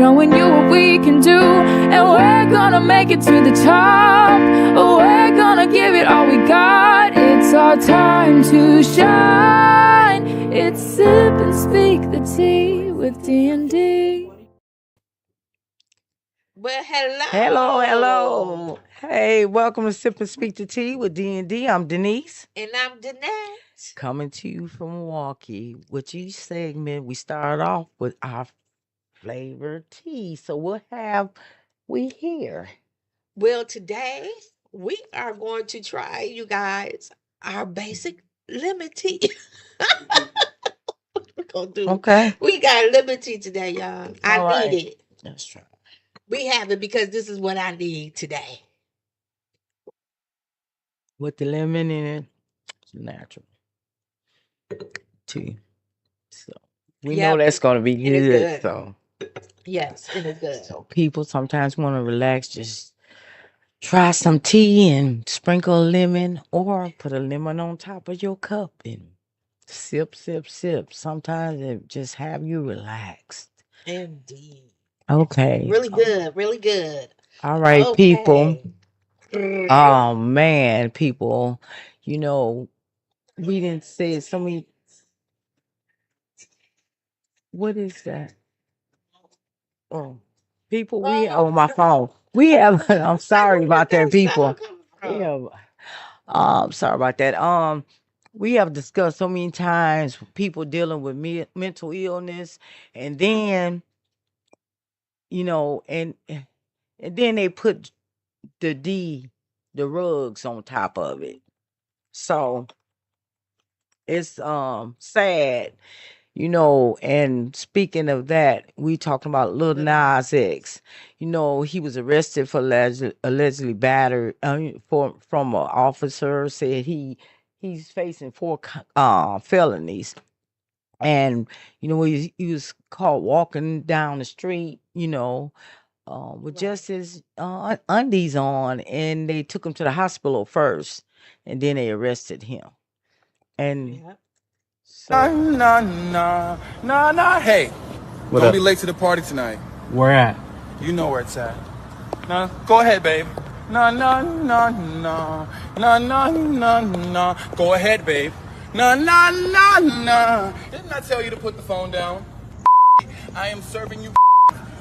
showing you what we can do. And we're gonna make it to the top. We're gonna give it all we got. It's our time to shine. It's Sip and Speak the Tea with D&D. Well, hello. Hello. Hey, welcome to Sip and Speak the Tea with D&D. I'm Denise. And I'm Danette. Coming to you from Milwaukee. With each segment, we start off with our flavored tea. So what have we here? Well, today we are going to try, you guys, our basic lemon tea. We're gonna do. Okay. We got lemon tea today, y'all. I need it. Let's try. We have it because this is what I need today. With the lemon in it, it's natural tea. So we know that's going to be good. So yes, it is good. So people sometimes want to relax, just try some tea and sprinkle a lemon or put a lemon on top of your cup and sip, sip, sip. Sometimes it just have you relaxed. Indeed. Okay. Really good, really good. All right, people. Oh, man, people. You know, we didn't say so many. What is that? Oh, people, we on my phone. We have, I'm sorry about that, people. Yeah. Sorry about that. We have discussed so many times people dealing with mental illness, and then and then they put the rugs on top of it. So it's sad, And speaking of that, we talking about Lil Nas X. He was arrested for allegedly battered from an officer. Said he's facing 4 felonies, and he was caught walking down the street, with just his undies on, and they took him to the hospital first, and then they arrested him. And Nah. Hey, don't be late to the party tonight. Where at? You know where it's at. Nah, go ahead, babe. Nah. Go ahead, babe. Nah. Didn't I tell you to put the phone down? I am serving you,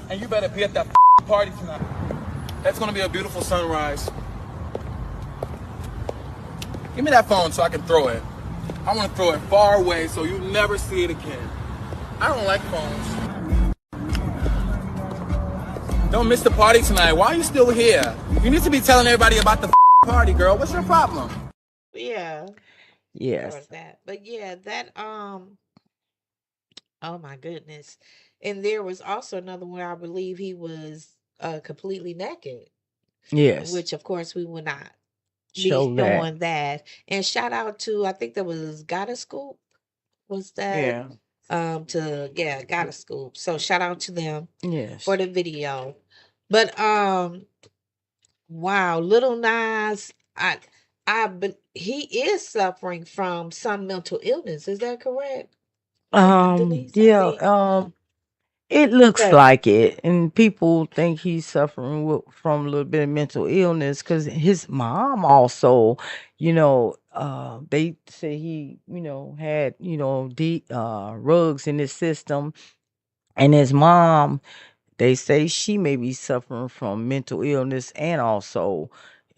and you better be at that party tonight. That's gonna be a beautiful sunrise. Give me that phone so I can throw it. I want to throw it far away so you never see it again. I don't like phones. Don't miss the party tonight. Why are you still here? You need to be telling everybody about the party, girl. What's your problem? Yeah. Yes. But yeah, that oh my goodness. And there was also another one, I believe he was completely naked. Yes. Which of course we will not Show showing that. And shout out to, I think that was Gotta Scoop. Was that? Yeah. Gotta Scoop. So shout out to them. Yes. For the video. But wow, Little Nas, he is suffering from some mental illness. Is that correct? Denise, it looks like it, and people think he's suffering from a little bit of mental illness because his mom also, they say he, had, rugs in his system, and his mom, they say she may be suffering from mental illness and also,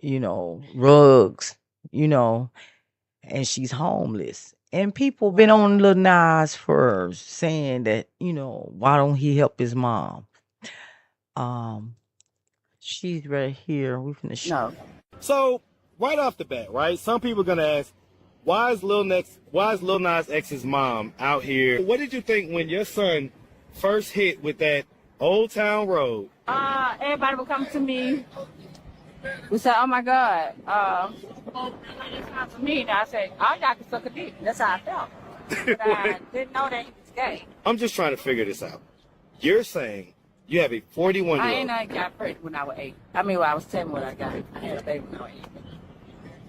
rugs, and she's homeless. And people been on Lil Nas for saying that, why don't he help his mom? She's right here. We finna show. So right off the bat, right? Some people are gonna ask, why is Lil Nas X's mom out here? What did you think when your son first hit with that Old Town Road? Everybody would come to me. We said, "Oh my God, it's time for me." And I said, "All y'all can suck a dick." That's how I felt. But I didn't know that he was gay. I'm just trying to figure this out. You're saying you have a 41-year-old. I ain't know got pregnant when I was 8. I mean, when I was 10 when I got it. I had a baby when I was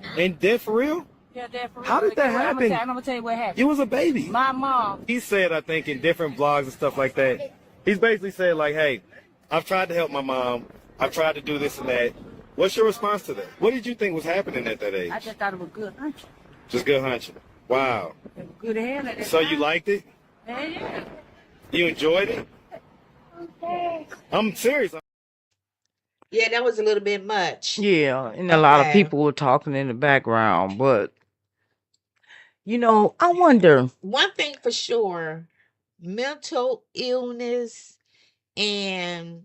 8. And dead for real? Yeah, dead for real. How did that happen? I'm gonna tell you what happened. You was a baby. My mom. He said, I think, in different blogs and stuff like that, He's basically saying like, hey, I've tried to help my mom. I've tried to do this and that. What's your response to that? What did you think was happening at that age? I just thought it was good hunch. Just good hunching. Wow. It was good hell at that So time. you liked it? Yeah. You enjoyed it? I'm serious. Yeah, that was a little bit much. Yeah, and a lot of Okay. people were talking in the background, but I wonder. One thing for sure, mental illness and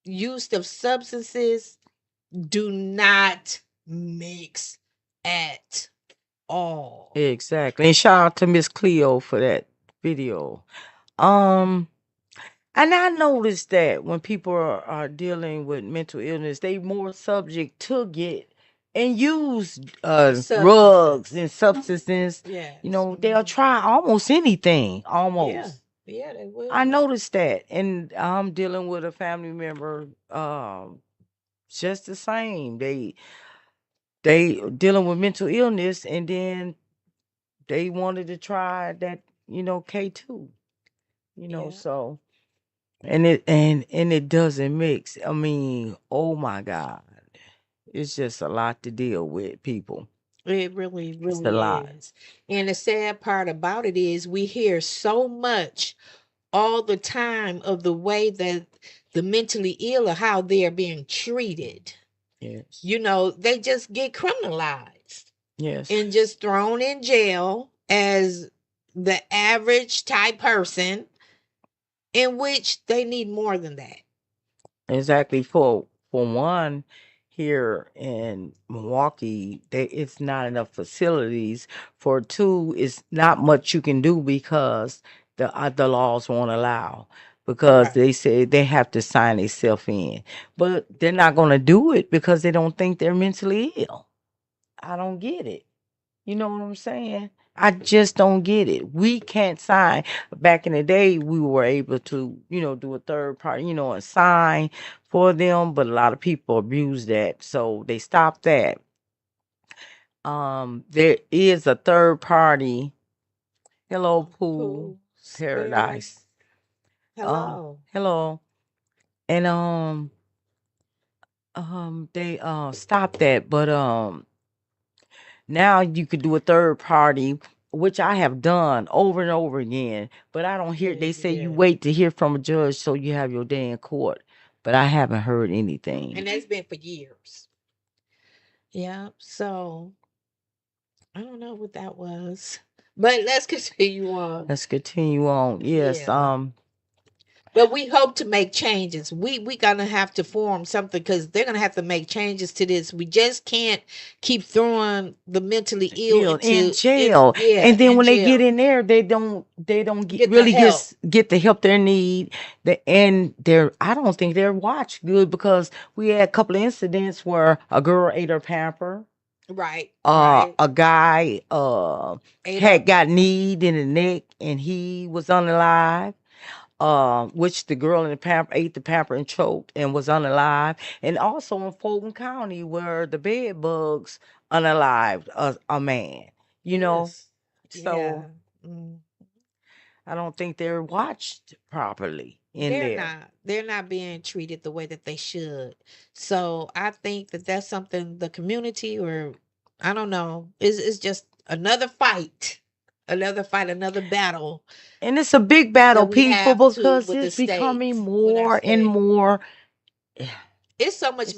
use of substances do not mix at all. Exactly. And shout out to Miss Cleo for that video. Um, and I noticed that when people are dealing with mental illness, they more subject to get and use drugs and substances. Yes. They'll try almost anything, Yeah. almost. Yeah, they will. I noticed that, and I'm dealing with a family member, just the same. They dealing with mental illness, and then they wanted to try that, K2, Yeah. so and it doesn't mix. I mean, oh my God, it's just a lot to deal with, people. It really, It's a really lot. is. And the sad part about it is we hear so much all the time of the way that the mentally ill or how they are being treated. Yes. They just get criminalized Yes. and just thrown in jail as the average type person, in which they need more than that. Exactly. For one, here in Milwaukee, it's not enough facilities. For two, it's not much you can do because the laws won't allow. Because Right. they say they have to sign themselves in, but they're not going to do it because they don't think they're mentally ill. I don't get it. You know what I'm saying? I just don't get it. We can't sign. Back in the day, we were able to, do a third party, and sign for them, but a lot of people abuse that. So they stopped that. There is a third party. Hello, Pool Paradise. Hello. Hello. And they stopped that, but now you could do a third party, which I have done over and over again, but I don't hear. They say you wait to hear from a judge so you have your day in court, but I haven't heard anything. And that's been for years. Yeah. So I don't know what that was, but let's continue on. Let's continue on. Yes. Yeah. But we hope to make changes. We gonna have to form something because they're gonna have to make changes to this. We just can't keep throwing the mentally ill in jail. And then when they get in there, they don't Get the really help. get the help they need. I don't think they're watched good because we had a couple of incidents where a girl ate her pamper. Right. A guy Ate had up. got kneed in the neck and he was unalive. Which the girl in the pamper ate the pamper and choked and was unalive. And also in Fulton County where the bed bugs unalived a man. Yes. So Yeah. Mm. I don't think they're watched properly in They're there. not. They're not being treated the way that they should. So I think that that's something the community, or I don't know, is just another fight, another battle. And it's a big battle, that we people, have to because with the it's becoming states, with our more and state. more. It's so much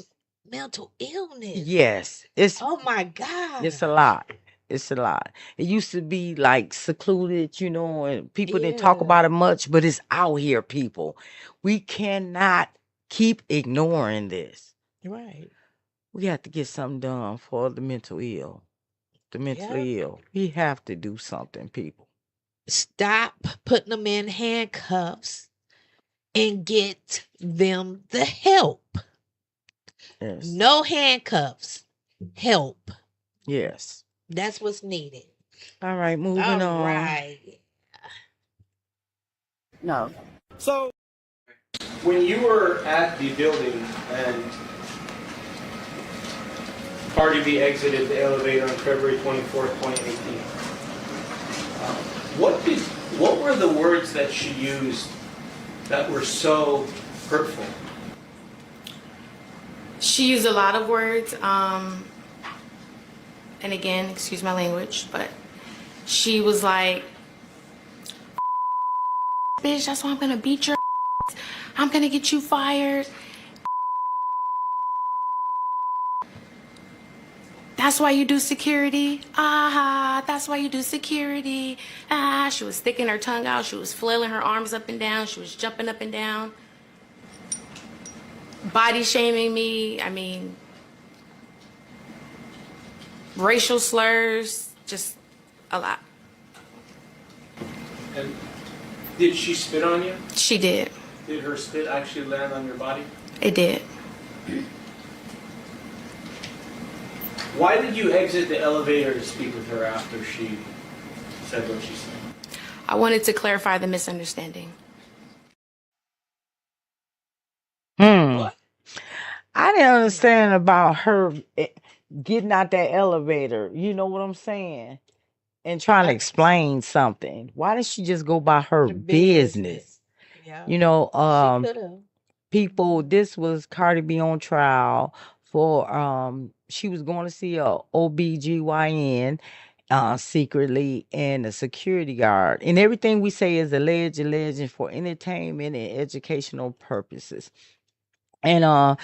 mental illness. Yes, Oh my God. it's a lot. It's a lot. It used to be like secluded, and people didn't talk Yeah. about it much, but it's out here, people. We cannot keep ignoring this. Right. We have to get something done for the mental ill. The mentally ill. We have to do something, people. Stop putting them in handcuffs and get them the help. Yes. No handcuffs. Help. Yes. That's what's needed. All right, moving All on. right. No. So When you were at the building and Cardi B exited the elevator on February 24th, 2018, what were the words that she used that were so hurtful? She used a lot of words, and again, excuse my language, but she was like, bitch, that's why I'm gonna beat your ass. I'm gonna get you fired. That's why you do security. Ah, that's why you do security. Ah, she was sticking her tongue out. She was flailing her arms up and down. She was jumping up and down. Body shaming me. I mean, racial slurs, just a lot. And did she spit on you? She did. Did her spit actually land on your body? It did. Why did you exit the elevator to speak with her after she said what she said? I wanted to clarify the misunderstanding. I didn't understand about her getting out that elevator. You know what I'm saying? And trying to explain something. Why did she just go by her business? Yeah, You know, she could have. people, this was Cardi B on trial for she was going to see a OBGYN secretly, and a security guard. And everything we say is alleged for entertainment and educational purposes. And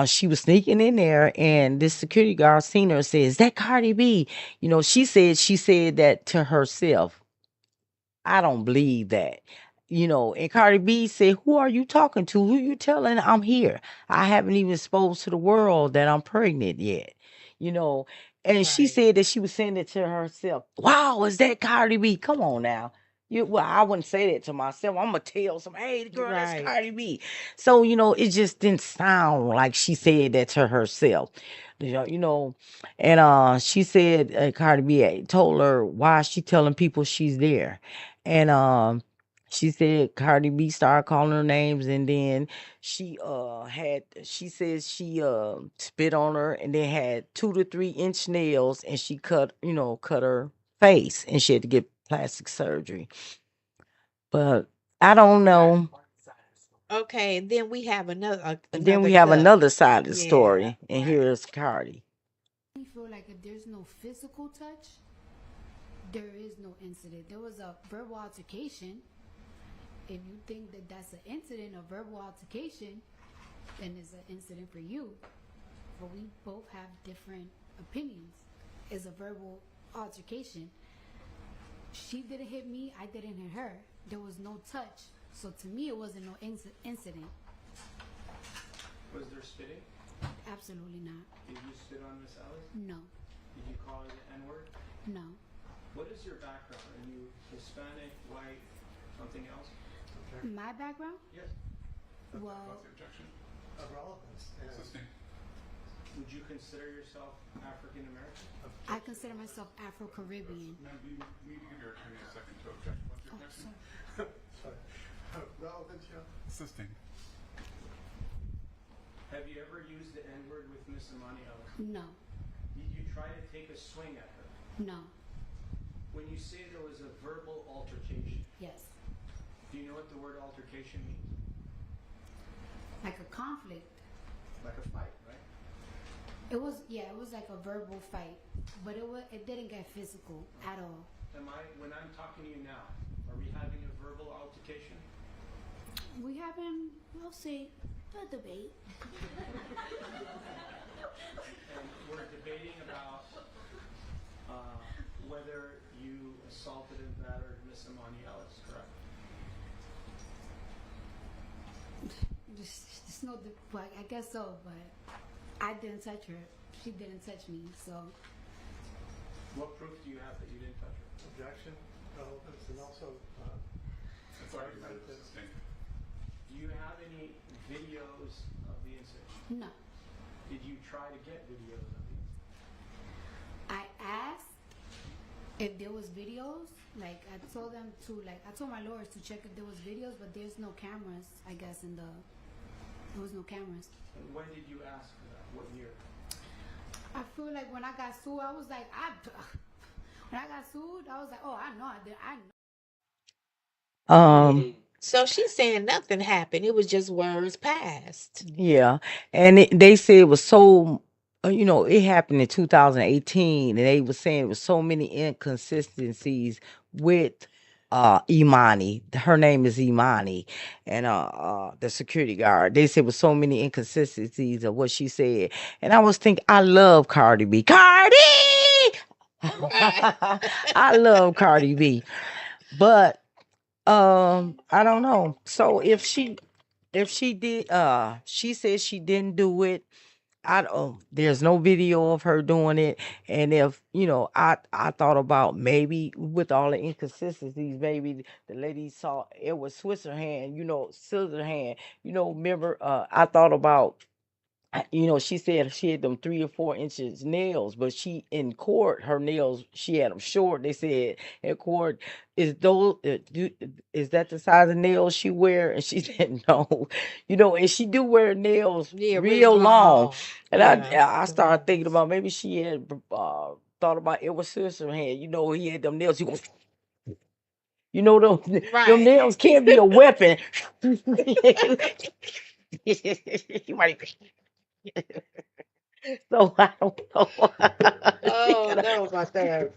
she was sneaking in there, and this security guard seen her and said, "Is that Cardi B?" You know, she said that to herself. I don't believe that. You know, and Cardi B said, "Who are you talking to? Who you telling I'm here? I haven't even exposed to the world that I'm pregnant yet." You know, and she Right. said that she was saying it to herself. Wow, is that Cardi B? Come on now. Well, I wouldn't say that to myself. I'm gonna tell some, hey, girl, that's Right. Cardi B. So, you know, it just didn't sound like she said that to herself. You know, and she said Cardi B told her why she telling people she's there. And she said Cardi B started calling her names, and then she says she spit on her, and then had 2 to 3 inch nails, and she cut her face, and she had to get plastic surgery. But I don't know. Okay, then we have another Then another we have cut. another side of the Yeah, story, and right. here's Cardi. I feel like if there's no physical touch, there is no incident. There was a verbal altercation. If you think that that's an incident, a verbal altercation, then it's an incident for you. But we both have different opinions. It's a verbal altercation. She didn't hit me, I didn't hit her. There was no touch. So to me, it wasn't no incident. Was there spitting? Absolutely not. Did you spit on Miss Ellis? No. Did you call her the N-word? No. What is your background? Are you Hispanic, white, something else? My background? Yes. Well, Would you consider yourself African American? I consider myself Afro-Caribbean. Ma'am, you need to give your attorney a second to object. What's your Oh, question? sorry. Assisting. Have you ever used the N-word with Miss Imani Ellis? No. Did you try to take a swing at her? No. When you say there was a verbal altercation, Yes. do you know what the word altercation means? Like a conflict. Like a fight, right? It was like a verbal fight, but it didn't get physical at all. When I'm talking to you now, are we having a verbal altercation? We having, we'll say, a debate. And we're debating about whether you assaulted and battered Miss Imani Ellis, correct? Just no, I guess so, but I didn't touch her. She didn't touch me, so. What proof do you have that you didn't touch her? Objection, relevance, and also That's argumentative assisting. Do you have any videos of the incident? No. Did you try to get videos of the incident? I asked if there was videos. Like I told my lawyers to check if there was videos, but there's no cameras. I guess there was no cameras. And when did you ask for that? What year? I feel like when I got sued, I was like, when I got sued, I was like, oh, I know I did. I know. So she's saying nothing happened. It was just words passed. Yeah, and they said it was so, it happened in 2018, and they were saying it was so many inconsistencies with Imani. Her name is Imani, and the security guard. They said it was so many inconsistencies of what she said, and I was thinking, I love Cardi B. Cardi, Right. I love Cardi B, but I don't know. So if she did, she said she didn't do it. I don't. There's no video of her doing it. And if I thought about maybe with all the inconsistencies, maybe the lady saw Edward Scissorhand, Scissorhand. Remember? I thought about. She said she had them 3 or 4 inches nails, but she in court her nails she had them short. They said in court, is that the size of nails she wear? And she said no, and she do wear nails Yeah, really real long. long. And Yeah. I started thinking about maybe she had thought about Edward Scissorhand. He had them nails. Them Right. nails can't be a weapon. You might. So I don't know. Oh, that was my third.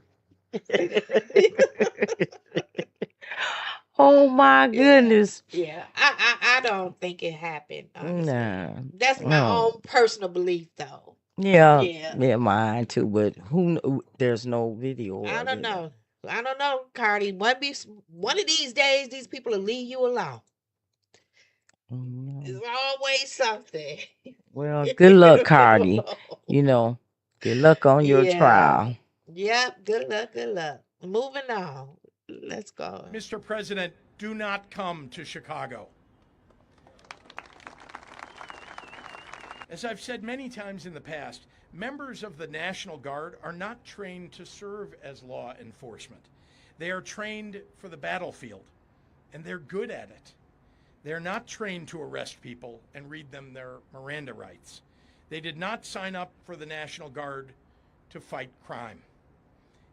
Oh my Yeah. goodness. Yeah. I don't think it happened, honestly. Nah. That's my No. own personal belief though. Yeah. Yeah. Yeah, mine too. But there's no video I of don't it. know. I don't know, Cardi. One of these days these people will leave you alone. Mm, There's always something. Well, good luck, Cardi. You know, good luck on your Yeah. trial. Yep. Good luck. Good luck. Moving on. Let's go. Mr. President, do not come to Chicago. As I've said many times in the past, members of the National Guard are not trained to serve as law enforcement. They are trained for the battlefield, and they're good at it. They're not trained to arrest people and read them their Miranda rights. They did not sign up for the National Guard to fight crime.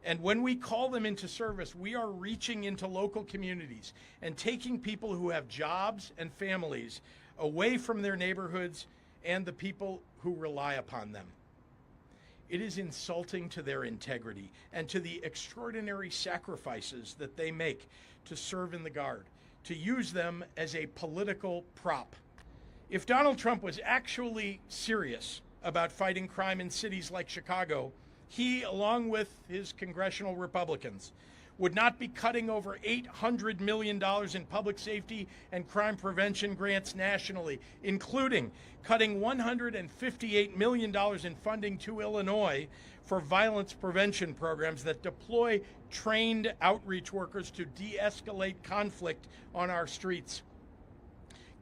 And when we call them into service, we are reaching into local communities and taking people who have jobs and families away from their neighborhoods and the people who rely upon them. It is insulting to their integrity and to the extraordinary sacrifices that they make to serve in the Guard, to use them as a political prop. If Donald Trump was actually serious about fighting crime in cities like Chicago, he, along with his congressional Republicans, would not be cutting over $800 million in public safety and crime prevention grants nationally, including cutting $158 million in funding to Illinois for violence prevention programs that deploy trained outreach workers to de-escalate conflict on our streets.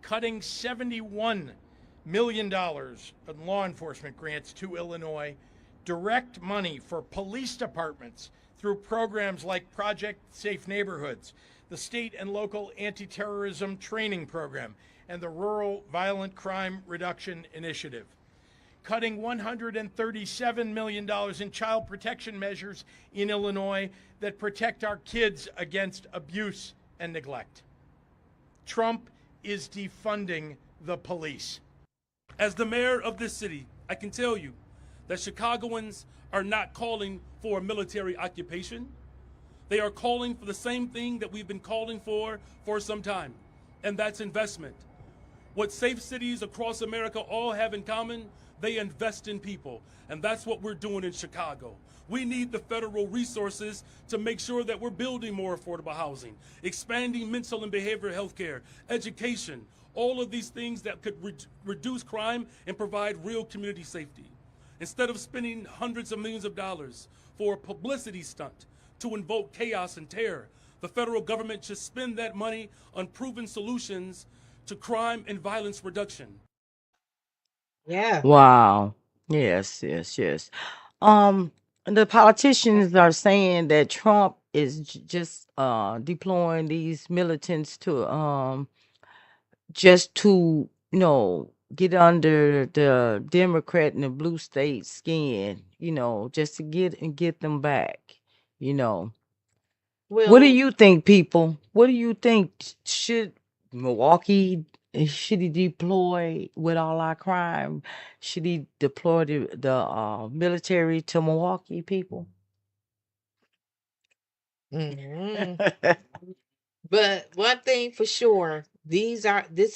Cutting $71 million in law enforcement grants to Illinois, direct money for police departments through programs like Project Safe Neighborhoods, the state and local anti-terrorism training program, and the Rural Violent Crime Reduction Initiative. Cutting $137 million in child protection measures in Illinois that protect our kids against abuse and neglect. Trump is defunding the police. As the mayor of this city, I can tell you that Chicagoans are not calling for a military occupation. They are calling for the same thing that we've been calling for some time, and that's investment. What safe cities across America all have in common, they invest in people, and that's what we're doing in Chicago. We need the federal resources to make sure that we're building more affordable housing, expanding mental and behavioral health care, education, all of these things that could reduce crime and provide real community safety. Instead of spending hundreds of millions of dollars for a publicity stunt to invoke chaos and terror, the federal government should spend that money on proven solutions to crime and violence reduction. Yeah. Wow. Yes, yes, yes. The politicians are saying that Trump is just deploying these militants to just to get under the Democrat and the blue state skin, just to get them back. What do Well, you think, people? What do you think should Milwaukee, should he deploy with all our crime? Should he deploy the military to Milwaukee people? Mhm. But one thing for sure, this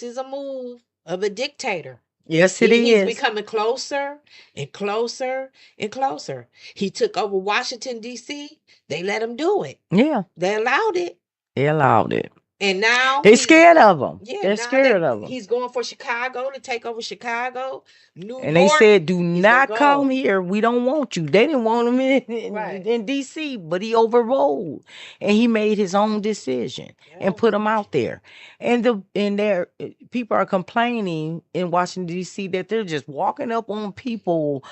is a move of a dictator. Yes, it He's is. becoming closer and closer and closer. He took over Washington, D.C. They let him do it. Yeah, They allowed it. they allowed it. And now They scared of him. yeah, They're now scared of him. he's going for Chicago to take over Chicago, New And they York. said, do He's gonna not come go. here. We don't want you. They didn't want him Right. in D.C., but he overrode. And he made his own decision and put them out there. And their people are complaining in Washington, D.C. that they're just walking up on people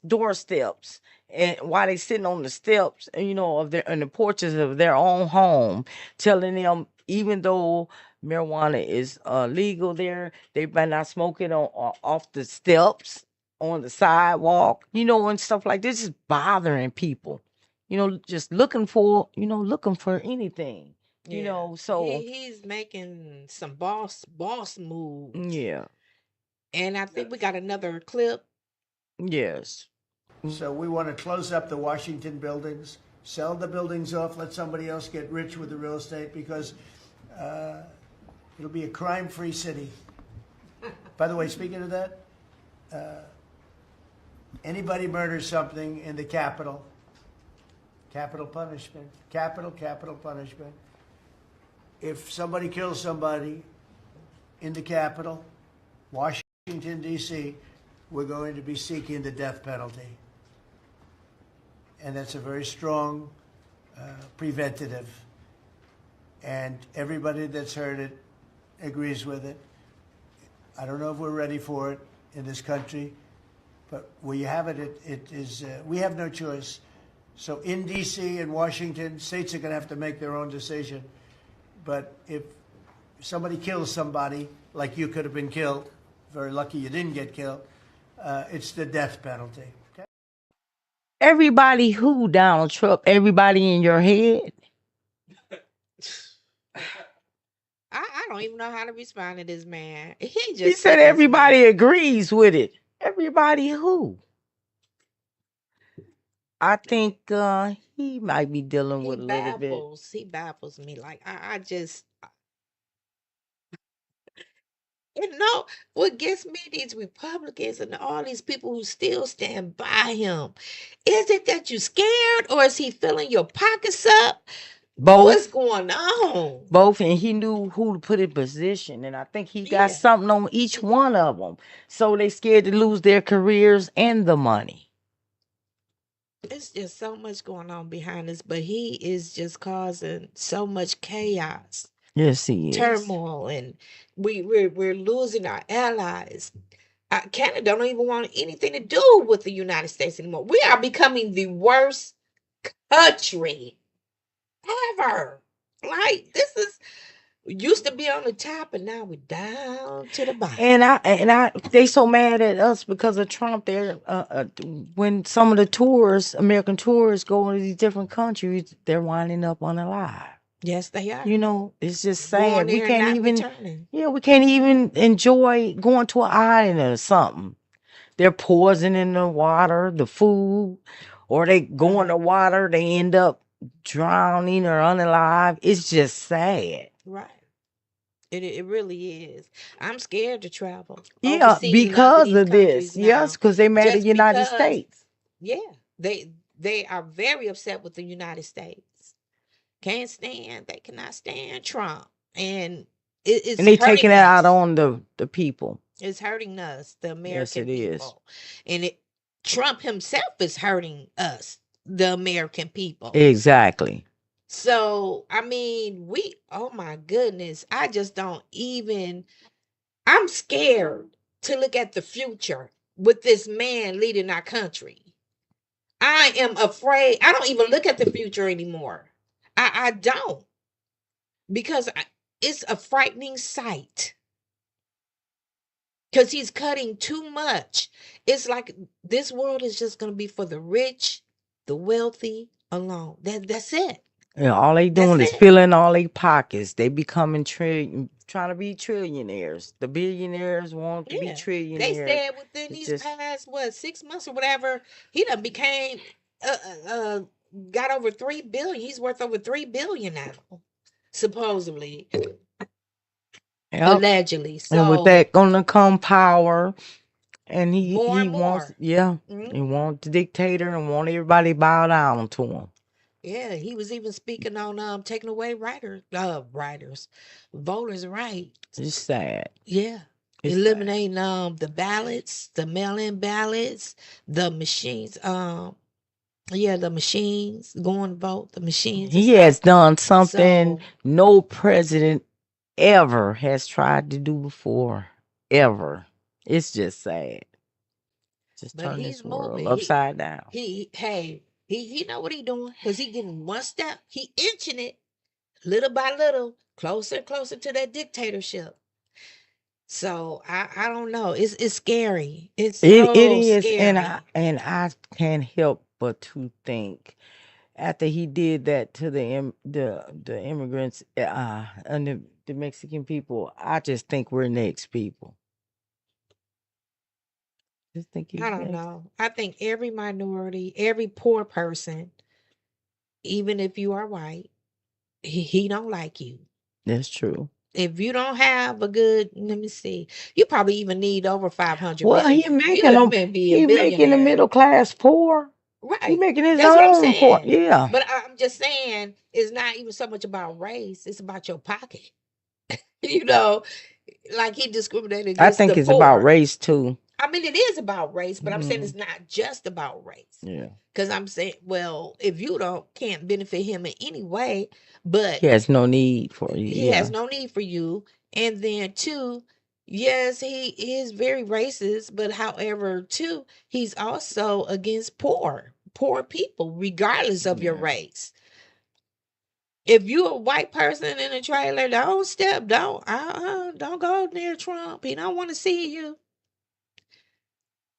doorsteps. And while they sitting on the steps, of their on the porches of their own home, telling them even though marijuana is legal there, they better not smoke it on off the steps, on the sidewalk, and stuff like this. Is bothering people, just looking for anything, Yeah. So He's making some boss moves. yeah, And I think we got another clip. yes. So we want to close up the Washington buildings, sell the buildings off, let somebody else get rich with the real estate, because it'll be a crime-free city. By the way, speaking of that, anybody murders something in the Capitol, capital punishment, capital punishment. If somebody kills somebody in the Capitol, Washington, D.C., we're going to be seeking the death penalty. And that's a very strong preventative. And everybody that's heard it agrees with it. I don't know if we're ready for it in this country, but where you have it, it is, we have no choice. So in D.C. and Washington, states are going to have to make their own decision. But if somebody kills somebody, like you could have been killed, very lucky you didn't get killed, it's the death penalty. Okay? Everybody who, Donald Trump? Everybody in your head? I don't even know how to respond to this man. He just He said everybody agrees with it. Everybody who? I think he might be dealing with a little bit. He baffles me. Like I just what gets me, these Republicans and all these people who still stand by him. Is it that you scared, or is he filling your pockets up? Both. What's going on? Both, and he knew who to put in position, and I think he got something on each one of them. So they scared to lose their careers and the money. It's just so much going on behind this, but he is just causing so much chaos. Yes, he is. Turmoil, and we're losing our allies. Canada don't even want anything to do with the United States anymore. We are becoming the worst country ever. Like, this is used to be on the top, and now we're down to the bottom. And they so mad at us because of Trump. They're when some of the American tourists go into these different countries, they're winding up unalive. Yes, they are. It's just sad. We there and can't not even returning. we can't even enjoy going to an island or something. They're poisoning the water, the food, or they go in the water, they end up drowning or unalive. It's just sad. Right. It really is. I'm scared to travel. Yeah, overseas in because other of these this. countries Yes, now, because they mad at just the United because- States. Yeah, they are very upset with the United States. Can't stand. They cannot stand Trump, and it's And they hurting taking it out us. on the people. It's hurting us, the Yes, American it is. people, and Trump himself is hurting us, the American people. Exactly. So, I mean, oh my goodness, I just don't even, I'm scared to look at the future with this man leading our country. I am afraid. I don't even look at the future anymore. I don't, because it's a frightening sight. Because he's cutting too much. It's like this world is just going to be for the rich, the wealthy alone. That's it. Yeah, all they doing That's is it. filling all their pockets. They becoming trying to be trillionaires. The billionaires want to be Yeah. They trillionaires. said within It's these just past, what, 6 months or whatever, he done became, uh, uh, uh, got over 3 billion. He's worth over 3 billion now, supposedly, yep. allegedly. And with So that gonna come power, and more he and wants, more. yeah, he Mhm. wants the dictator and want everybody bow down to him. Yeah, he was even speaking on taking away voters' rights. It's sad. Yeah. It's sad. Eliminating the ballots, the mail-in ballots, the machines, yeah, the machines going to vote, the machines and He stuff. has done something So, no president ever has tried to do before. Ever. It's just sad. Just but turn he's this world moving. upside down. He know what he doing because he getting one step, he inching it little by little, closer and closer to that dictatorship. So I don't know. It's scary. It's It so is, scary. and I can't help but to think after he did that to the immigrants and the Mexican people, I just think we're next people. Just think I he's don't next. know. I think every minority, every poor person, even if you are white, he don't like you. That's true. If you don't have a good, let me see, you probably even need over 500 Well, million. You even be a he making the billionaire. middle class poor. He Right. making his That's what I'm own poor. saying. Yeah. But I'm just saying it's not even so much about race, it's about your pocket. You know, like he discriminated I against the think it's about poor. race too. I mean, it is about race, but I'm saying Hmm. it's not just about race. Yeah. Because I'm saying, well, if you can't benefit him in any way, but He has no need for you. he has Yeah. no need for you. And then two, yes, he is very racist, but however, two, he's also against poor people, regardless of your Yeah. race. If you a white person in a trailer, don't go near Trump. He don't want to see you.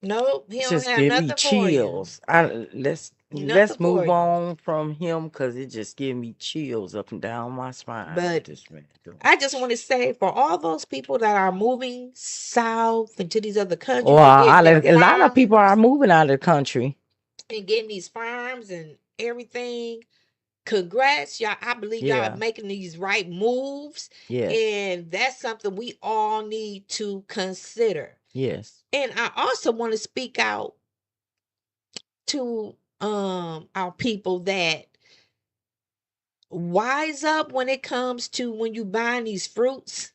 Nope, he It's don't just have give me nothing for you. chills. Let's Nothing for move you. on from him because it just give me chills up and down my spine. What But this man doing? I just want to say for all those people that are moving south into these other countries Well, and getting their a lot of people are farms moving out of the country. and getting these farms and everything, congrats, y'all. I believe y'all are Yeah. making these right moves. Yes. And that's something we all need to consider. Yes. And I also want to speak out to our people that wise up when it comes to when you buying these fruits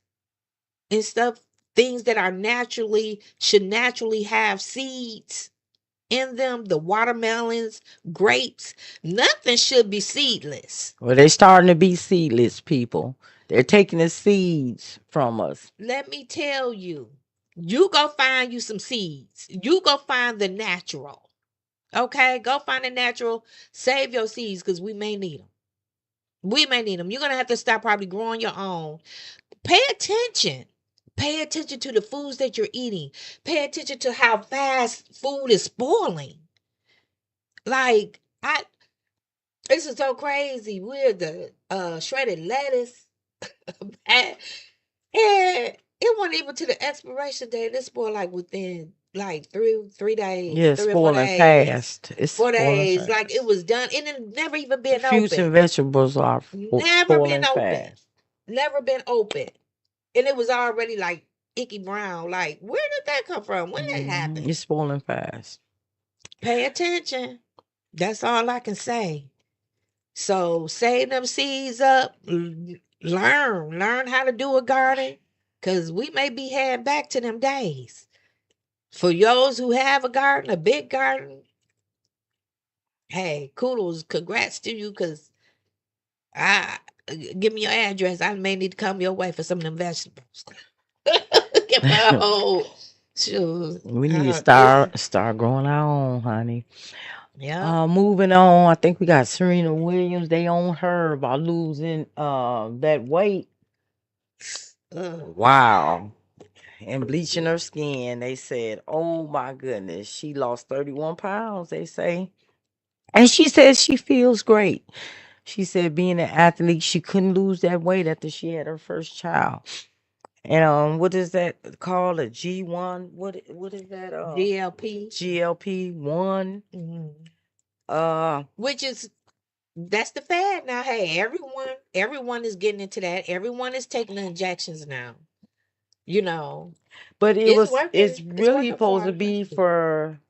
and stuff, things that are should naturally have seeds in them, the watermelons, grapes, nothing should be seedless. Well, they're starting to be seedless people. They're taking the seeds from us. Let me tell you, you go find you some seeds. You go find the natural. Okay, go find the natural. Save your seeds because we may need them. We may need them. You're gonna have to start probably growing your own. Pay attention. Pay attention to the foods that you're eating. Pay attention to how fast food is spoiling. Like this is so crazy. We're the shredded lettuce, and it wasn't even to the expiration date. This spoiled like within like three days, Yeah, it's 3 or 4 spoiling days. fast. It's 4 spoiling days, fast. like it was done, and it never even The been fruits open. and vegetables are Never been spoiling open. fast. Never been open. And it was already like icky brown. Like, where did that come from? When that happened? It's spoiling fast. Pay attention. That's all I can say. So save them seeds up. Learn how to do a garden. Cause we may be heading back to them days. For those who have a garden, a big garden, hey, kudos, congrats to you. Cause I give me your address. I may need to come your way for some of them vegetables. Get my whole shoes. We need to It's start growing our own, honey. yeah. Moving on. I think we got Serena Williams. They on her about losing that weight. Ugh. Wow. And bleaching her skin. They said, oh my goodness, she lost 31 pounds, they say. And she says she feels great. She said being an athlete, she couldn't lose that weight after she had her first child. And what is that called? A G1? What is that? GLP. GLP-1. Which is that's the fad now. Hey, everyone is getting into that. Everyone is taking the injections now. You know, But it's it's working. It's really working for supposed our to be country. for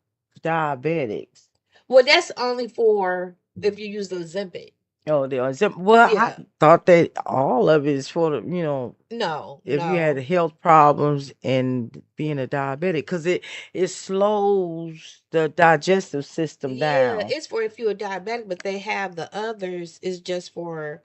diabetics. Well, that's only for if you use the Ozempic. Oh, well, I Yeah. thought that all of it is for the, No, if you had no. health problems and being a diabetic, because it slows the digestive system Yeah, down. it's for if you're a diabetic, but they have the others is just for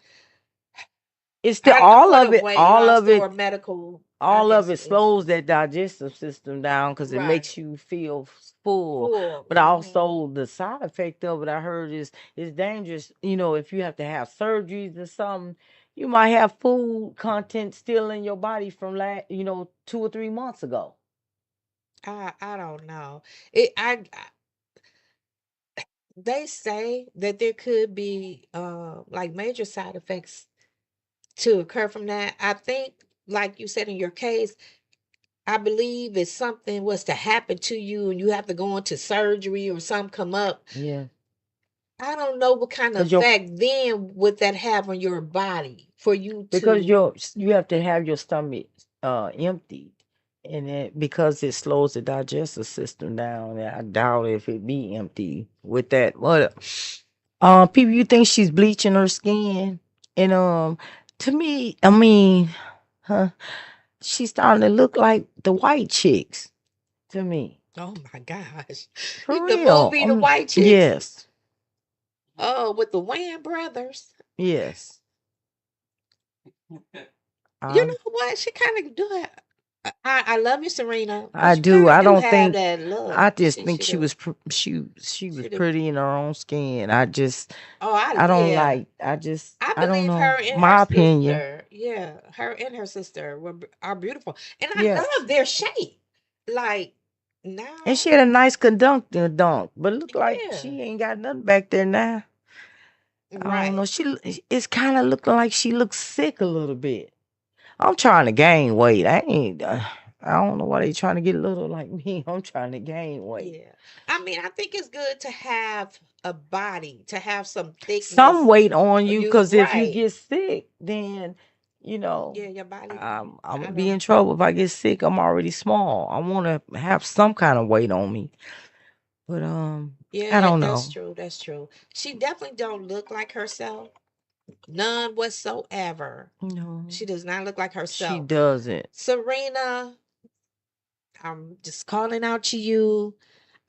It's the I for the weight loss or medical, I all of guess, it slows issues. that digestive system down because it Right. makes you feel full. Full. But also the side effect of it, I heard is dangerous. If you have to have surgeries or something, you might have food content still in your body from 2 or 3 months ago. I don't know. They say that there could be like major side effects to occur from that. I think, like you said in your case, I believe if something was to happen to you and you have to go into surgery or something come up, Yeah, I don't know what kind of because your effect then would that have on your body for you because to. you have to have your stomach empty, and because it slows the digestive system down, and I doubt if it be empty with that. What people, you think she's bleaching her skin, and to me, I mean, huh, she's starting to look like the white chicks to me. Oh my gosh. For The real. movie The White Chicks? Yes. Oh, with the Wayans brothers. Yes. You Um, know what? She kind of do it. I love you, Serena, but I she kind do. of I do don't have think. that look. I just She think should she have. was she was Should have. pretty in her own skin. Oh, I don't yeah. like. I I don't believe know. her and her My opinion. sister. Yeah, her and her sister are beautiful, and I Yes. love their shape. Like And she now, had a nice dunk, but look like yeah, she ain't got nothing back there now. I don't know. right. It's kind of looking like she looks sick a little bit. I'm trying to gain weight. I ain't. I don't know why they trying to get little like me. I'm trying to gain weight. Yeah, I mean, I think it's good to have a body, to have some Some thickness. weight on you, You because if you right. get sick, then you know Yeah, your body. I'm I gonna be know. in trouble if I get sick. I'm already small. I want to have some kind of weight on me, but I Yeah, don't that's know. true. That's true. She definitely don't look like herself. None whatsoever. No, She does not look like she herself. doesn't. Serena, I'm just calling out to you.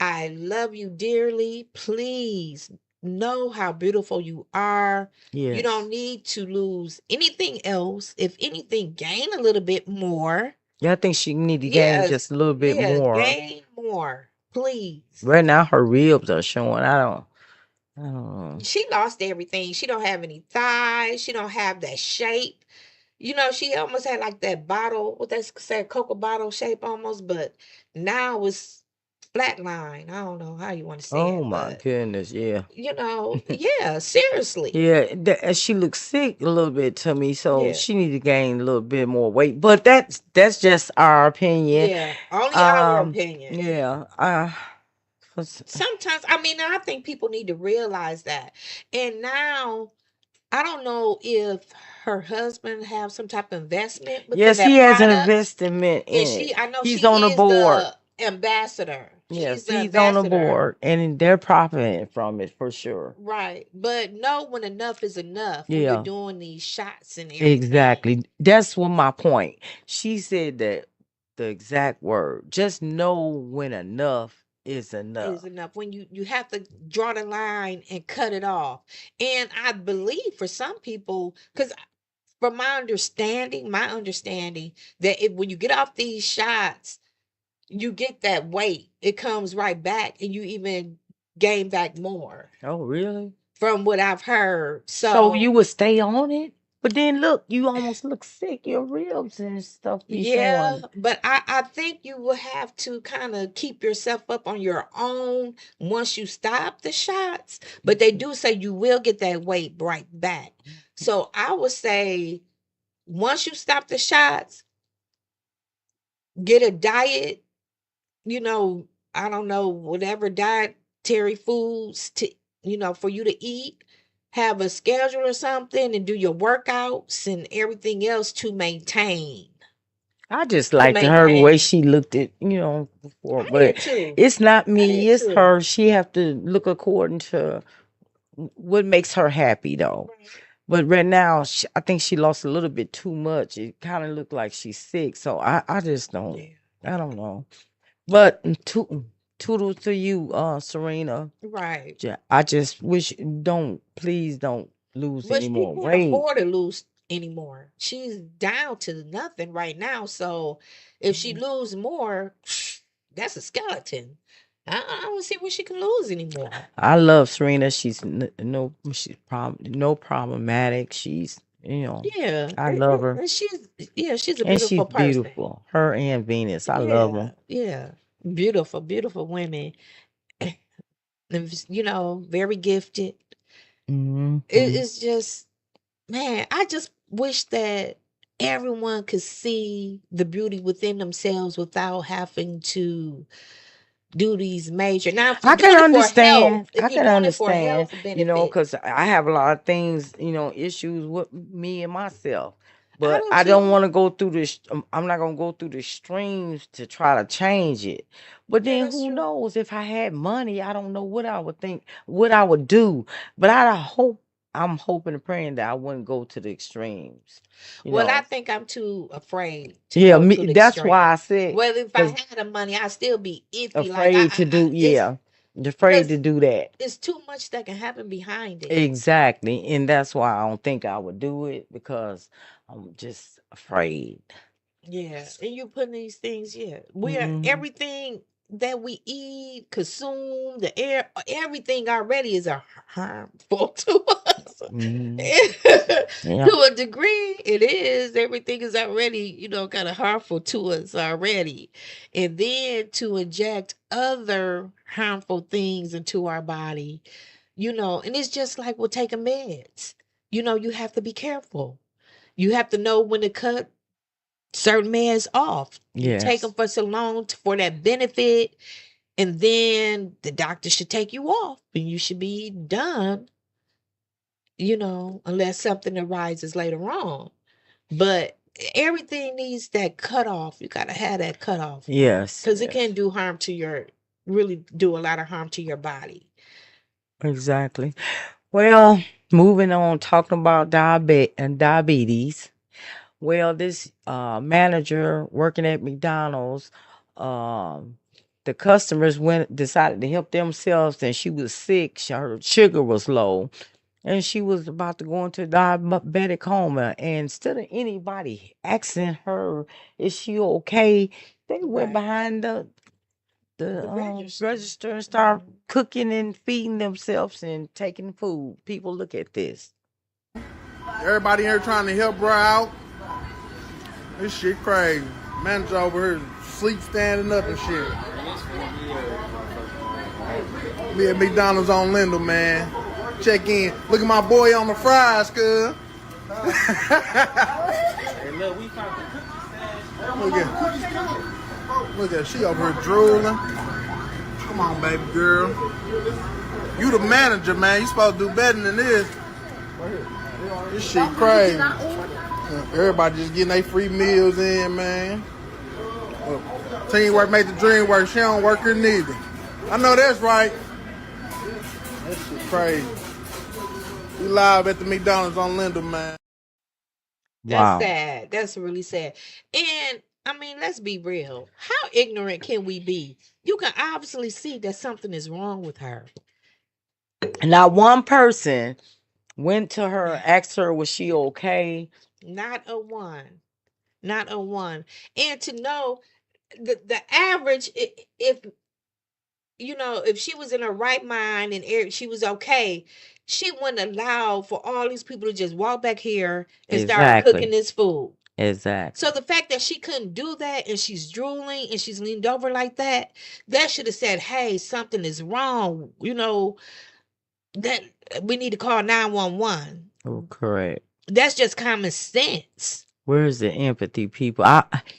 I love you dearly. Please know how beautiful you are. You don't Yes. need to lose anything else. If anything, gain a little bit more. Yeah, I think she need to gain Yes, just a little bit yeah, more. gain more, please. Right now, her ribs are showing. I don't know. She lost everything. She don't have any thighs. She don't have that shape. She almost had like that bottle, what they say, Coca bottle shape almost, but now it's flatline. I don't know how you want to say Oh it, my but goodness, yeah. yeah, seriously. Yeah, she looks sick a little bit to me, so Yeah. she need to gain a little bit more weight. But that's just our opinion. Yeah. Only our Um, opinion. yeah. 'Cause- Sometimes, I mean, I think people need to realize that. And now, I don't know if her husband have some type of investment within yes, he that has an products. investment And in it. I know He's she on the is board. the ambassador. She's Yes, the he's on the ambassador. board, and they're profiting from it for sure. Right. But know when enough is enough when you're Yeah. doing these shots and everything. Exactly. That's what my point. She said that the exact word. Just know when enough is Is enough. enough when you have to draw the line and cut it off. And I believe for some people, because from my understanding that if when you get off these shots, you get that weight. It comes right back and you even gain back more Oh, really? from what I've heard. So you So would stay on it? But then look, you almost look sick. Your ribs and stuff be yeah, showing. but I think you will have to kind of keep yourself up on your own once you stop the shots. But they do say you will get that weight right back. So I would say once you stop the shots, get a diet, you know, I don't know, whatever dietary foods to, for you to eat, have a schedule or something and do your workouts and everything else to maintain. I just To liked her the way maintain. she looked at, before. I But did too. it's not I me, did it's too. her. She have to look according to what makes her happy, though. Right. But right now, I think she lost a little bit too much. It kind of looked like she's sick. So I just don't. Yeah. I don't know. But toodles to you, Serena. Right. I just wish please don't lose But any she more can't weight. afford to lose anymore. She's down to nothing right now. So if she lose more, that's a skeleton. I don't see where she can lose anymore. I love Serena. She's no problematic. She's Yeah, I love her, and she's a and she's beautiful person. beautiful. Her and Venus, I love Yeah, them. yeah, beautiful, beautiful women. Very gifted. Hmm. It's just, man, I just wish that everyone could see the beauty within themselves without having to do these major. Now, if you're I can doing it for health, understand. if I you're can doing it for understand, health benefit, because I have a lot of things, issues with me and myself. I But do I don't too. want to go through this. I'm not gonna go through the streams to try to change it. But Yeah, then that's who true. knows? If I had money, I don't know what I would think, what I would do. But I'm hoping and praying that I wouldn't go to the extremes. You Well, I know. think I'm too afraid to Yeah, go me. to the That's why extreme. I said, Well, if I because had the money, I'd still be iffy. Like afraid to do. it's Yeah, afraid to because do that. it's too much that can happen behind it. Exactly. And that's why I don't think I would do it, because I'm just afraid. Yeah, and you putting these things, yeah. We are Hmm. everything that we eat, consume, the air, everything already is a harmful to us. Hmm. Yeah. To a degree, it is. Everything is already, kind of harmful to us already. And then to inject other harmful things into our body, and it's just like with taking meds. You have to be careful. You have to know when to cut certain meds off. You take them Yes. for so long for that benefit, and then the doctor should take you off, and you should be done. Unless something arises later on. But everything needs that cutoff. You gotta have that cutoff Yes. because it can Yes. do really do a lot of harm to your body. Exactly. Well, moving on, talking about diabetes. Well, this manager working at McDonald's, um, the customers decided to help themselves, and she was sick. Her sugar was low, and she was about to go into diabetic coma. And instead of anybody asking her, "Is she okay?" they went Right. behind the The register. register and start cooking and feeding themselves and taking food. People, look at this. Everybody here trying to help her out. This shit crazy. Manager over here sleep standing up and shit. Me at McDonald's on Lindell, man. Check in. Look at my boy on the fries, cuz. Hey, look, we found the cookie stash. Look at she over here drooling. Come on, baby girl. You the manager, man. You supposed to do better than this. This shit crazy. Everybody just getting their free meals in, man. Teamwork make the dream work. She don't work here neither. I know that's right. That shit crazy. We live at the McDonald's on Lindell, man. That's Wow. sad. That's really sad. And I mean, let's be real. How ignorant can we be? You can obviously see that something is wrong with her. Not one person went to her, asked her, was she okay? Not a one. Not a one. And to know the average, if she was in her right mind and she was okay, she wouldn't allow for all these people to just walk back here and start cooking Exactly. this food. So Exactly. the fact that she couldn't do that and she's drooling and she's leaned over like that, that should have said, "Hey, something is wrong. That we need to call 911." Oh, correct. That's just common sense. Where's the empathy, people?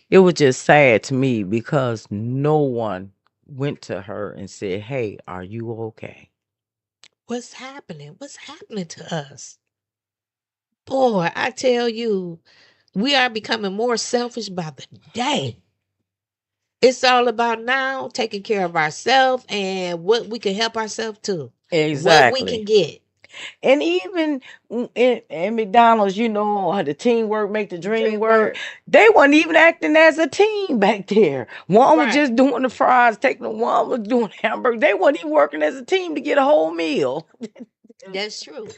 It was just sad to me because no one went to her and said, "Hey, are you okay?" What's happening? What's happening to us? Boy, I tell you, we are becoming more selfish by the day. It's all about now taking care of ourselves and what we can help ourselves to, what we can Exactly. get. And even in McDonald's, how the teamwork make the dream work. They weren't even acting as a team back there. One was Right. just doing the fries, taking the one was doing hamburger. They weren't even working as a team to get a whole meal. That's true.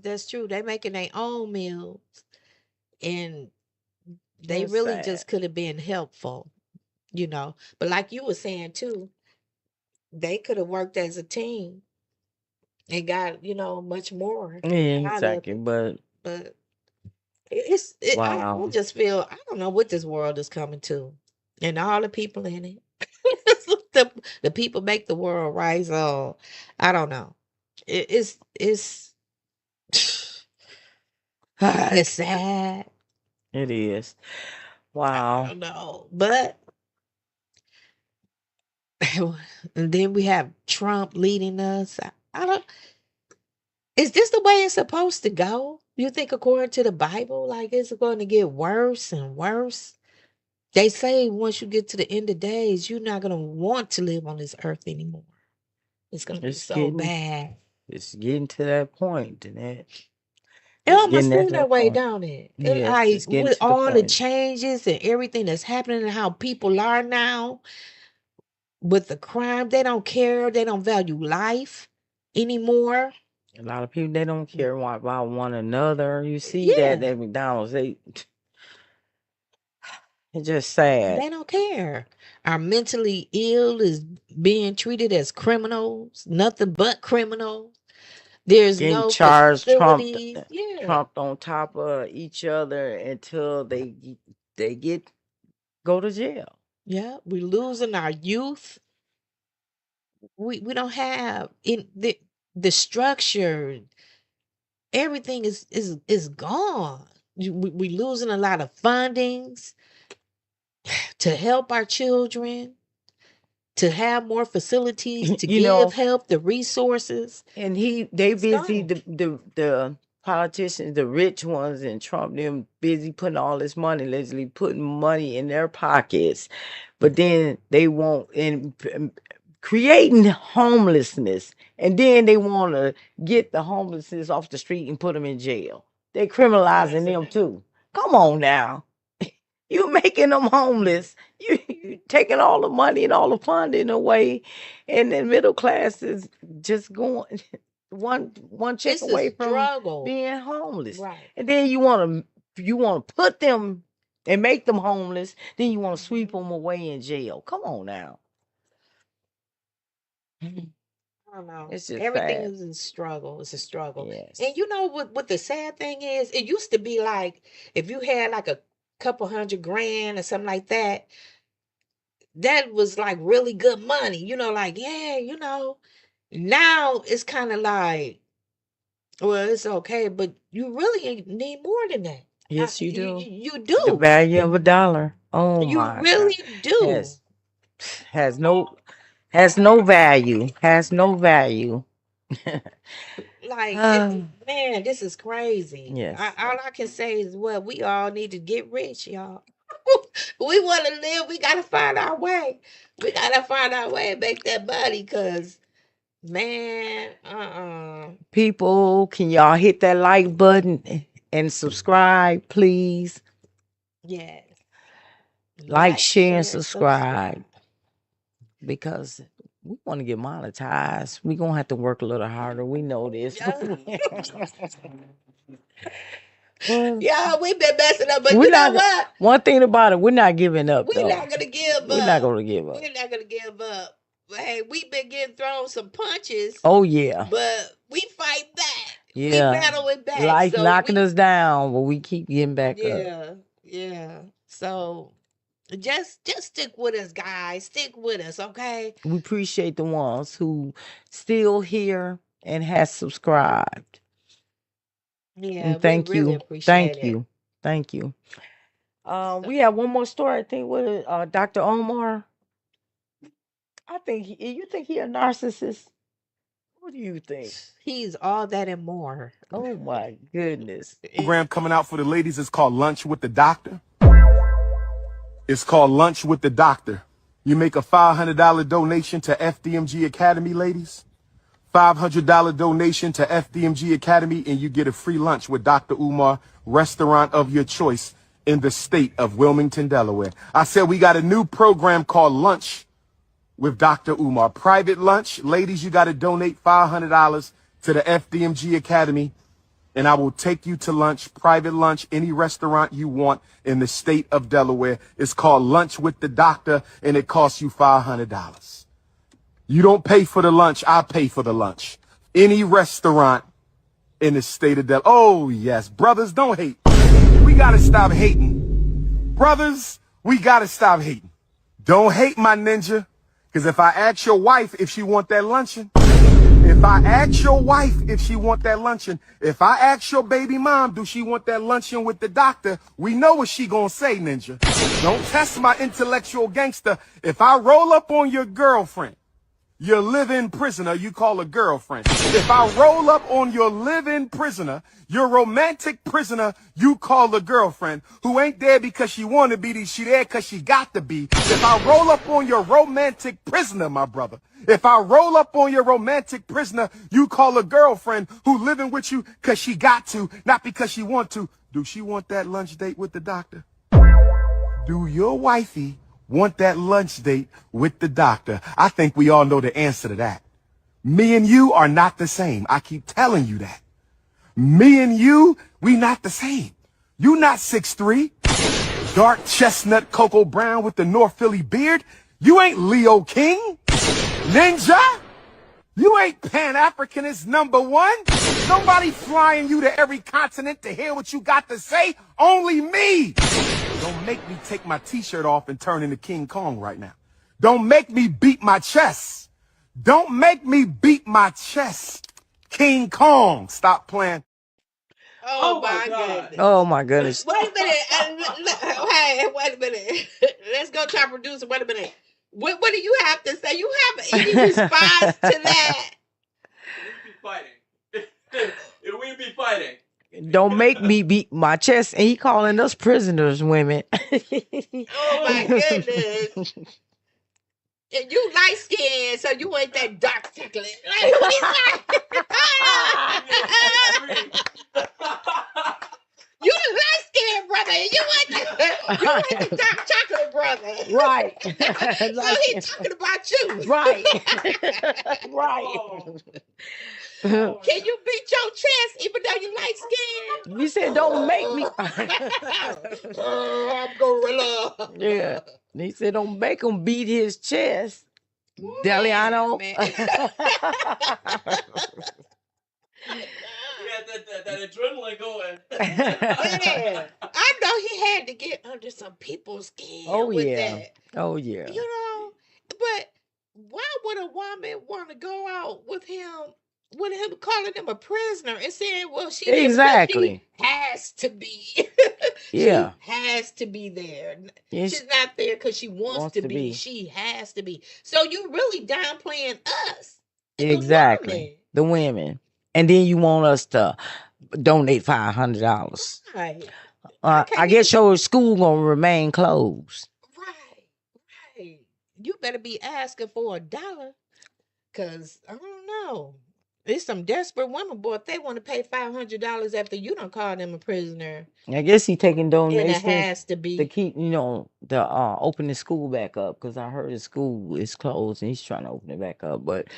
That's true. They making their own meals and they That's really sad. just could have been helpful, But like you were saying too, they could have worked as a team and got, much more Yeah, out of exactly. it. But But I wow, just feel I don't know what this world is coming to, and all the people in it. the people make the world right. So I don't know. It's it's sad. it is. I Wow. don't know, but and then we have Trump leading us. I don't. Is this the way it's supposed to go? You think according to the Bible, like it's going to get worse and worse? They say once you get to the end of days, you're not gonna want to live on this earth anymore. It's gonna be It's so getting bad. it's getting to that point, and It it's almost getting at feel that that way, point. don't it? Yes, Like it's getting with to the all the point. changes and everything that's happening and how people are now with the crime, they don't care. They don't value life anymore. A lot of people they don't care about one another. You see that Yeah, at McDonald's. It's just sad. they don't care. Our mentally ill is being treated as criminals, nothing but criminals. There's Getting no charged, trumped, facilities. Yeah. trumped on top of each other until they get go to jail. Yeah, we're losing our youth. We don't have in the structure. Everything is gone. We losing a lot of fundings to help our children, to have more facilities, to You give know, help, the resources. and they It's busy gone. the politicians, the rich ones, and Trump them busy putting all this money, literally putting money in their pockets, but then they won't creating homelessness, and then they want to get the homelessness off the street and put them in jail. They criminalizing them too. Come on now. You making them homeless. You taking all the money and all the funding away, and the middle class is just going one check It's a away from struggle. being homeless. Right. And then you want to put them and make them homeless. Then you want to sweep them away in jail. Come on now. I don't know. It's just Everything sad. is a struggle. It's a struggle. And Yes. you know what the sad thing is? It used to be like if you had like a couple hundred grand or something like that, that was like really good money. Like, yeah, Now it's kind of like, well, it's okay, but you really need more than that. Yes, you You, do. you you The do. value of a dollar. Oh You my God. really do. Has has no has no value. Has no value. Like, Ah, man, this is crazy. yes. All I can say is, well, we all need to get rich, y'all. We want to live. We got to find our way. We got to find our way and make that money because, man, People, can y'all hit that like button and subscribe, please? yes. Like, Like, share, and share, subscribe subscribe. because we want to get monetized. We're going to have to work a little harder. We know this. Yeah. Well, Yeah, we've been messing up, but we're you know not, what? one thing about it, we're not giving up, We're though. not gonna give We're not up. going to give up. We're not gonna give up. But hey, we've been getting thrown some punches, Oh, yeah. but we fight back. We Yeah. battle it back. Life So knocking us down, but we keep getting back up. yeah, yeah. So just stick with us, guys. Stick with us, okay? We appreciate the ones who still here and has subscribed. Yeah, And we thank really you. appreciate Thank it. you. Thank you. We have one more story. I think with Dr. Omar. I think you think he a narcissist. What do you think? He's all that and more. Oh my goodness. Program coming out for the ladies is called Lunch with the Doctor. It's called Lunch with the Doctor. You make a $500 donation to FDMG Academy, ladies. $500 donation to FDMG Academy, and you get a free lunch with Dr. Umar, restaurant of your choice in the state of Wilmington, Delaware. I said we got a new program called Lunch with Dr. Umar. Private lunch. Ladies, you got to donate $500 to the FDMG Academy, and I will take you to lunch, private lunch, any restaurant you want in the state of Delaware. It's called Lunch with the Doctor, and it costs you $500. You don't pay for the lunch. I pay for the lunch. Any restaurant in the state of Delaware. Oh, yes. Brothers, don't hate. We got to stop hating. Brothers, we got to stop hating. Don't hate my ninja. Because if I ask your wife if she want that luncheon, if I ask your wife if she want that luncheon, if I ask your baby mom, do she want that luncheon with the doctor, we know what she gonna say, ninja. Don't test my intellectual gangster. If I roll up on your girlfriend, your live-in prisoner, you call a girlfriend. If I roll up on your live-in prisoner, your romantic prisoner, you call a girlfriend who ain't there because she want to be, she there because she got to be. If I roll up on your romantic prisoner, my brother, if I roll up on your romantic prisoner, you call a girlfriend who living with you because she got to, not because she want to. Do she want that lunch date with the doctor? Do your wifey want that lunch date with the doctor? I think we all know the answer to that. Me and you are not the same. I keep telling you that. Me and you, we not the same. You not 6'3", dark chestnut Cocoa Brown with the North Philly beard. You ain't Leo King, ninja. You ain't Pan-Africanist #1. Nobody flying you to every continent to hear what you got to say. Only me. Don't make me take my t-shirt off and turn into King Kong right now. Don't make me beat my chest. Don't make me beat my chest. King Kong. Stop playing. Oh my goodness. Oh my goodness. Wait a minute. Hey, wait a minute. Let's go to our producer. Wait a minute. What do you have to say? You have any response to that? We be fighting. Don't make me beat my chest. And he calling us prisoners, women. Oh my goodness. And you light skinned, so you ain't that dark chocolate. Like, what is that? You the light skinned brother, and you ain't the dark chocolate brother. Right. So he's talking about you. Right. Right. Can you beat your chest even though you light skinned? You said don't make me. I'm gorilla. Yeah. He said don't make him beat his chest. Deliano. That adrenaline going. Man, I know he had to get under some people's skin with that. Oh, yeah. You know, but why would a woman want to go out with him calling him a prisoner and saying, well, she Exactly. She has to be. Yeah. She has to be there. Yes. She's not there because she wants to be. She has to be. So you really downplaying us. Exactly. The women. And then you want us to donate $500. Right. I guess your school gonna remain closed. Right. You better be asking for $1, cause I don't know. There's some desperate women, boy. If they want to pay $500 after you don't call them a prisoner, I guess he taking donations and it has to be to keep, the open the school back up, because I heard the school is closed and he's trying to open it back up. But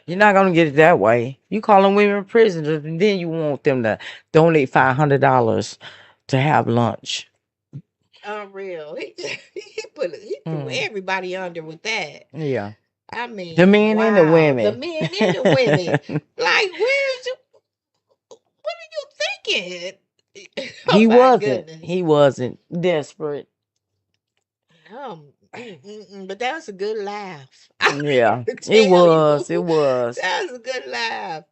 you're not gonna get it that way. You calling women prisoners, and then you want them to donate $500 to have lunch. unreal. He threw everybody under with that. Yeah. I mean, The men and the women. The men and the women. Like, what are you thinking? Oh, He my wasn't. goodness. He wasn't desperate. But that was a good laugh. Yeah, it was. It was. That was a good laugh.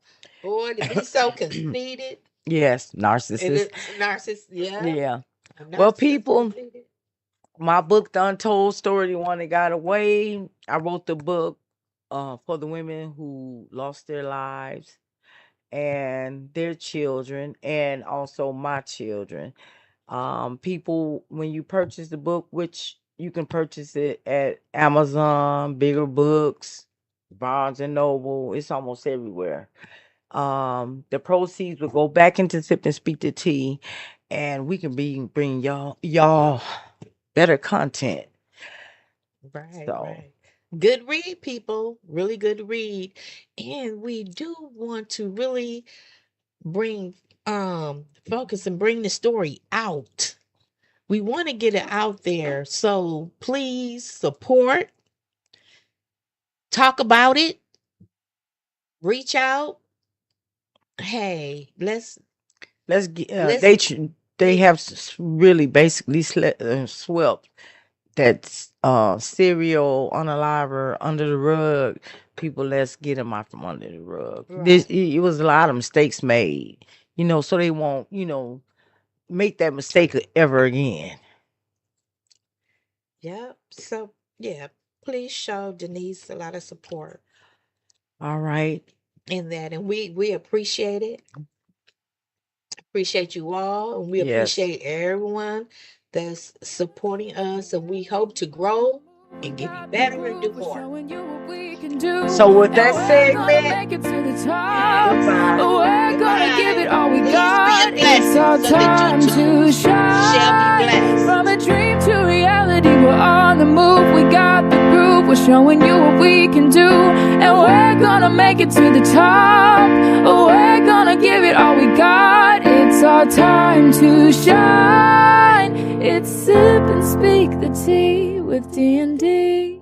Boy, to be so conceited. Yes, narcissist. Narcissist, yeah. Yeah. I'm Well, not people, defeated. my book, The Untold Story, The One That Got Away. I wrote the book for the women who lost their lives and their children, and also my children. People, when you purchase the book, which you can purchase it at Amazon, Bigger Books, Barnes and Noble, it's almost everywhere. The proceeds will go back into Sip and Speak the Tea, and we can bring y'all better content. Right, So right. Good read, people. Really good read. And we do want to really bring focus and bring the story out. We want to get it out there. So please support, talk about it, reach out. Hey, let's get let's they have really basically swept that cereal unaliver under the rug. People, let's get them out from under the rug. right. It was a lot of mistakes made, so they won't, make that mistake ever again. Yep. So yeah, please show Denise a lot of support All right. in that. And we appreciate it. Appreciate you all, and we Yes. appreciate everyone that's supporting us, and we hope to grow and get better and do more. So with And that we're gonna segment, make it to the top. goodbye. We're gonna give it all we Please be a got. It's blessing our so that you time to too shall be shine. From a blessed. dream to reality, we're on the move. We got the groove. We're showing you what we can do. And we're gonna make it to the top. We're gonna give it all we got. It's our time to shine. It's Sip and Speak the Tea with D&D.